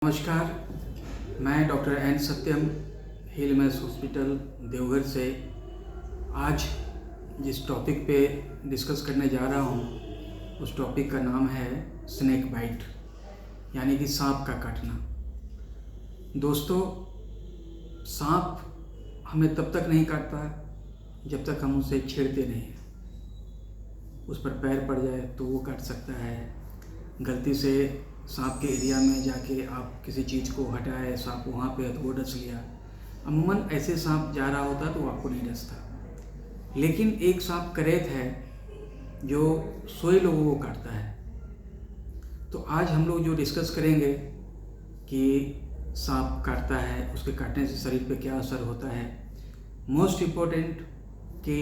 नमस्कार, मैं doctor N सत्यम हिलमेस hospital Deoghar से आज जिस टॉपिक पे डिस्कस करने जा रहा हूँ उस टॉपिक का नाम है स्नेक बाइट, यानी कि सांप का काटना। दोस्तों, सांप हमें तब तक नहीं काटता जब तक हम उसे छेड़ते नहीं हैं। उस पर पैर पड़ जाए तो वो काट सकता है। गलती से सांप के एरिया में जाके आप किसी चीज़ को हटाए, सांप वहाँ पे है तो वो डस लिया। अमूमन ऐसे सांप जा रहा होता तो आपको नहीं डसता, लेकिन एक सांप करेत है जो 100 लोगों को काटता है। तो आज हम लोग जो डिस्कस करेंगे कि सांप काटता है, उसके काटने से शरीर पे क्या असर होता है। मोस्ट इम्पोर्टेंट कि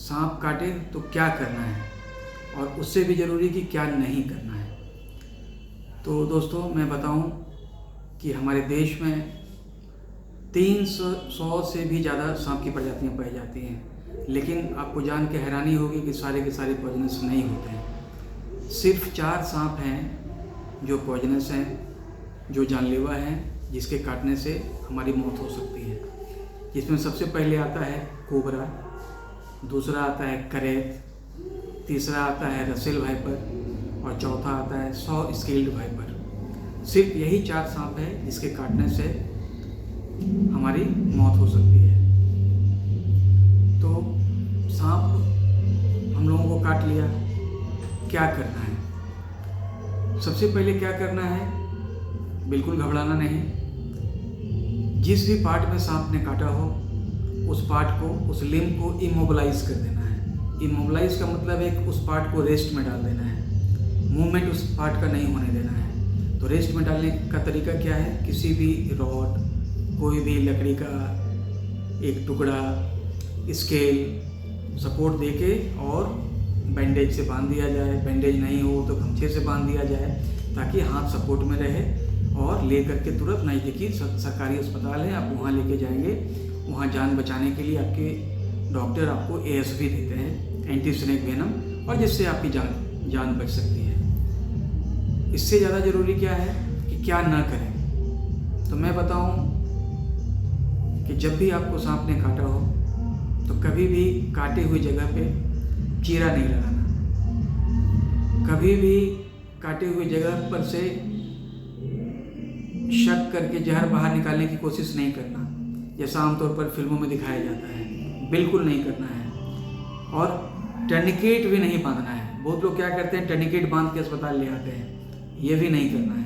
सांप काटे तो क्या करना है, और उससे भी ज़रूरी कि क्या नहीं करना है। तो दोस्तों, मैं बताऊं कि हमारे देश में 300 से भी ज़्यादा सांप की प्रजातियां पाई जाती हैं, लेकिन आपको जान के हैरानी होगी कि सारे के सारे पॉइजनस नहीं होते हैं। सिर्फ 4 सांप हैं जो पॉइजनस हैं, जो जानलेवा हैं, जिसके काटने से हमारी मौत हो सकती है। जिसमें सबसे पहले आता है कोबरा, दूसरा आता है करेत, तीसरा आता है रसेल वाइपर और चौथा आता है सॉ स्केल्ड वाइपर। सिर्फ यही 4 सांप है जिसके काटने से हमारी मौत हो सकती है। तो सांप हम लोगों को काट लिया, क्या करना है? सबसे पहले क्या करना है, बिल्कुल घबराना नहीं। जिस भी पार्ट में सांप ने काटा हो उस पार्ट को, उस लिम्ब को इमोबिलाइज कर देना है। इमोबिलाइज का मतलब है कि उस पार्ट को रेस्ट में डाल देना है, मूवमेंट उस पार्ट का नहीं होने देना है। तो रेस्ट में डालने का तरीका क्या है, किसी भी रॉड, कोई भी लकड़ी का एक टुकड़ा, स्केल सपोर्ट देके और बैंडेज से बांध दिया जाए। बैंडेज नहीं हो तो गमछे से बांध दिया जाए ताकि हाथ सपोर्ट में रहे, और ले करके तुरंत नज़दीकी सरकारी अस्पताल है, आप वहाँ लेके जाएंगे। वहाँ जान बचाने के लिए आपके डॉक्टर आपको ASV देते हैं, एंटी स्नेक वेनम, और जिससे आपकी जान बच सकती है। इससे ज़्यादा ज़रूरी क्या है कि क्या ना करें। तो मैं बताऊं कि जब भी आपको सांप ने काटा हो तो कभी भी काटे हुई जगह पे चीरा नहीं लगाना। कभी भी काटे हुई जगह पर से शक करके जहर बाहर निकालने की कोशिश नहीं करना, जैसा आमतौर पर फिल्मों में दिखाया जाता है। बिल्कुल नहीं करना है। और टर्निकेट भी नहीं बांधना है। बहुत लोग क्या करते हैं, टर्निकेट बांध के अस्पताल ले आते हैं, ये भी नहीं करना है।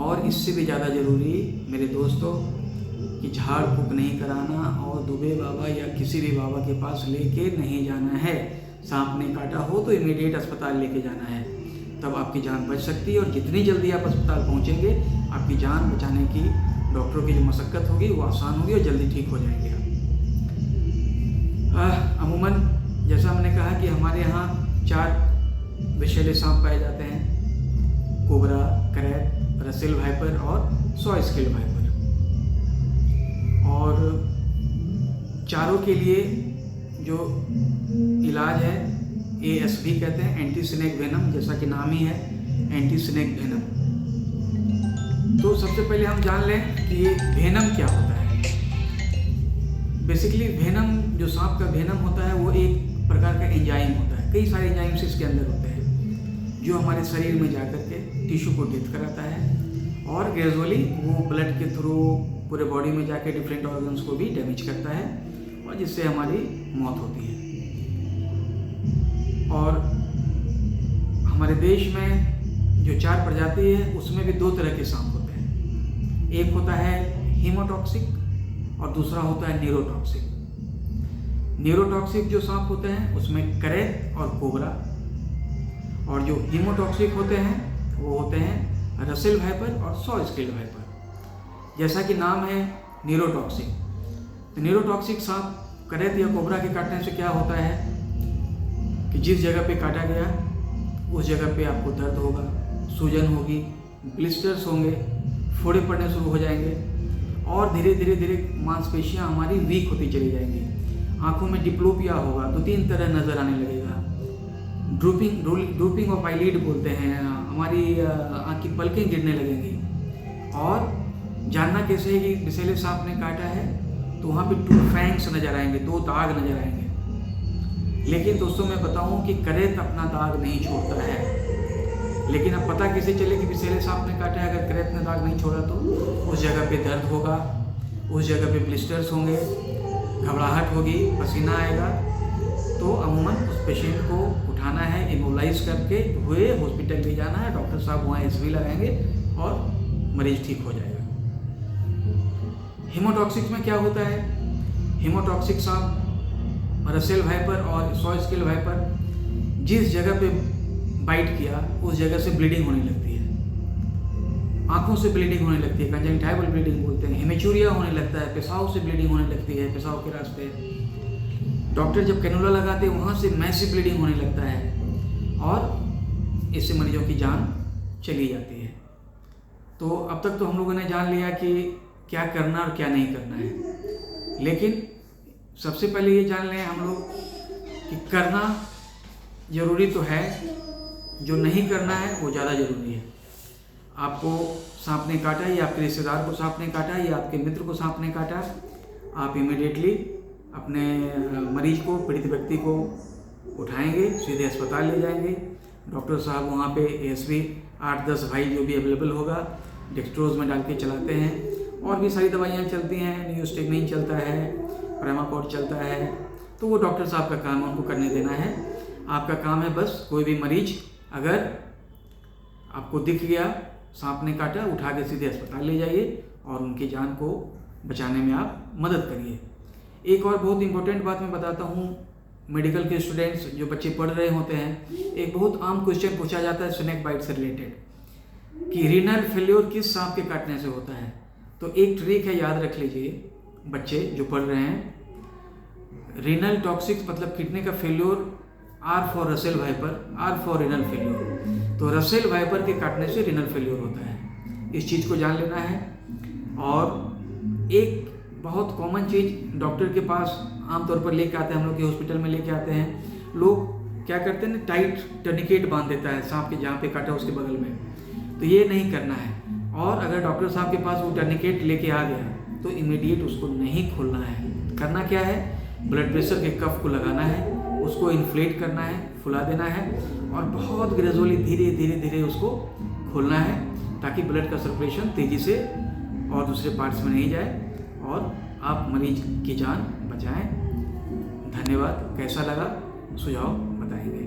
और इससे भी ज़्यादा ज़रूरी मेरे दोस्तों कि झाड़ फूक नहीं कराना, और दुबे बाबा या किसी भी बाबा के पास लेके नहीं जाना है। सांप ने काटा हो तो इमीडिएट अस्पताल लेके जाना है, तब आपकी जान बच सकती है। और जितनी जल्दी आप अस्पताल पहुंचेंगे, आपकी जान बचाने की डॉक्टरों की जो मशक्क़त होगी वो आसान होगी और जल्दी ठीक हो जाएंगे आप। अमूमन जैसा मैंने कहा कि हमारे यहाँ 4 विषैले सांप पाए जाते हैं, कोबरा, करेत, रसेल वाइपर और सॉ स्केल्ड वाइपर। और चारों के लिए जो इलाज है ASV कहते हैं, एंटी स्नेक वेनम, जैसा कि नाम ही है एंटी स्नेक वेनम। तो सबसे पहले हम जान लें कि ये वेनम क्या होता है। बेसिकली वेनम, जो सांप का वेनम होता है, वो एक प्रकार का एंजाइम होता है। कई सारे एंजाइम्स इसके अंदर होते हैं जो हमारे शरीर में जाकर के टिश्यू को डेथ कराता है, और ग्रेजुअली वो ब्लड के थ्रू पूरे बॉडी में जाके डिफरेंट ऑर्गन्स को भी डैमेज करता है, और जिससे हमारी मौत होती है। और हमारे देश में जो 4 प्रजाति है उसमें भी 2 तरह के सांप होते हैं। एक होता है हीमोटॉक्सिक और दूसरा होता है न्यूरोटॉक्सिक। न्यूरोटॉक्सिक जो सांप होते हैं उसमें करेत और कोबरा, और जो हीमोटॉक्सिक होते हैं वो होते हैं रसेल वाइपर और सॉ स्केल्ड वाइपर। जैसा कि नाम है न्यूरोटॉक्सिक, तो न्यूरोटॉक्सिक सांप करेत या कोबरा के काटने से क्या होता है कि जिस जगह पे काटा गया उस जगह पे आपको दर्द होगा, सूजन होगी, ब्लिस्टर्स होंगे, फोड़े पड़ने शुरू हो जाएंगे, और धीरे धीरे धीरे मांसपेशियां हमारी वीक होती चली जाएंगी। आंखों में डिप्लोपिया होगा, 2-3 तरह नज़र आने लगेगा। ड्रूपिंग ऑफ आईलिड बोलते हैं, हमारी आँख की पलकें गिरने लगेंगी। कैसे है कि विषैले सांप ने काटा है तो वहाँ पे 2 फैंग्स नज़र आएंगे, 2 दाग नज़र आएंगे। लेकिन दोस्तों मैं बताऊँ कि करेत अपना दाग नहीं छोड़ता है। लेकिन अब पता कैसे चले कि विषैले सांप ने काटा है? अगर करेत ने दाग नहीं छोड़ा तो उस जगह पे दर्द होगा, उस जगह पे ब्लिस्टर्स होंगे, घबराहट होगी, पसीना आएगा। तो अमूमन उस पेशेंट को उठाना है, इमोबलाइज करके हुए हॉस्पिटल ले जाना है। डॉक्टर साहब वहाँ एसवी लगाएंगे और मरीज ठीक हो जाएगा। हीमोटॉक्सिक में क्या होता है? हीमोटॉक्सिक सांप रसेल वाइपर और सॉ स्केल वाइपर जिस जगह पे बाइट किया उस जगह से ब्लीडिंग होने लगती है, आंखों से ब्लीडिंग होने लगती है, कंजंक्टिवल ब्लीडिंग बोलते हैं, हेमेचूरिया होने लगता है, पेशाब से ब्लीडिंग होने लगती है, पेशाब के रास्ते। डॉक्टर जब कैनुला लगाते हैं वहाँ से मैसिव ब्लीडिंग होने लगता है और इससे मरीजों की जान चली जाती है। तो अब तक तो हम लोगों ने जान लिया कि क्या करना और क्या नहीं करना है, लेकिन सबसे पहले ये जान लें हम लोग कि करना ज़रूरी तो है, जो नहीं करना है वो ज़्यादा ज़रूरी है। आपको सांप ने काटा या आपके रिश्तेदार को सांप ने काटा या आपके मित्र को सांप ने काटा, आप इमीडिएटली अपने मरीज को, पीड़ित व्यक्ति को उठाएंगे, सीधे अस्पताल ले जाएंगे। डॉक्टर साहब वहाँ पे एएसवी 8-10 भाई जो भी अवेलेबल होगा डेक्सट्रोज में डाल के चलाते हैं। और भी सारी दवाइयाँ चलती हैं, न्यूस्टेगमिन चलता है, प्रेमाकोड चलता है। तो वो डॉक्टर साहब का काम है, उनको करने देना है। आपका काम है बस कोई भी मरीज अगर आपको दिख गया सांप ने काटा, उठा के सीधे अस्पताल ले जाइए और उनकी जान को बचाने में आप मदद करिए। एक और बहुत इंपॉर्टेंट बात मैं बताता हूँ, मेडिकल के स्टूडेंट्स जो बच्चे पढ़ रहे होते हैं, एक बहुत आम क्वेश्चन पूछा जाता है स्नेक बाइट से रिलेटेड कि रीनल फेल्योर किस सांप के काटने से होता है। तो एक ट्रिक है, याद रख लीजिए बच्चे जो पढ़ रहे हैं, रीनल टॉक्सिक्स मतलब किडनी का failure, R for Russell viper, R for renal failure. तो रसेल वाइपर के काटने से रीनल फेल्योर होता है, इस चीज़ को जान लेना है। और एक बहुत कॉमन चीज़ डॉक्टर के पास आमतौर पर लेके आते हैं, हम लोग के हॉस्पिटल में लेके आते हैं, लोग क्या करते हैं ना, टाइट टर्निकेट बांध देता है सांप के जहाँ पे काटा उसके बगल में। तो ये नहीं करना है। और अगर डॉक्टर साहब के पास वो टर्निकेट लेके आ गया तो इमीडिएट उसको नहीं खोलना है। करना क्या है, ब्लड प्रेशर के कफ को लगाना है, उसको इन्फ्लेट करना है, फुला देना है और बहुत ग्रेजुअली धीरे धीरे धीरे उसको खोलना है ताकि ब्लड का सर्कुलेशन तेज़ी से और दूसरे पार्ट्स में नहीं जाए और आप मरीज की जान बचाएं। धन्यवाद। कैसा लगा सुझाव बताएंगे।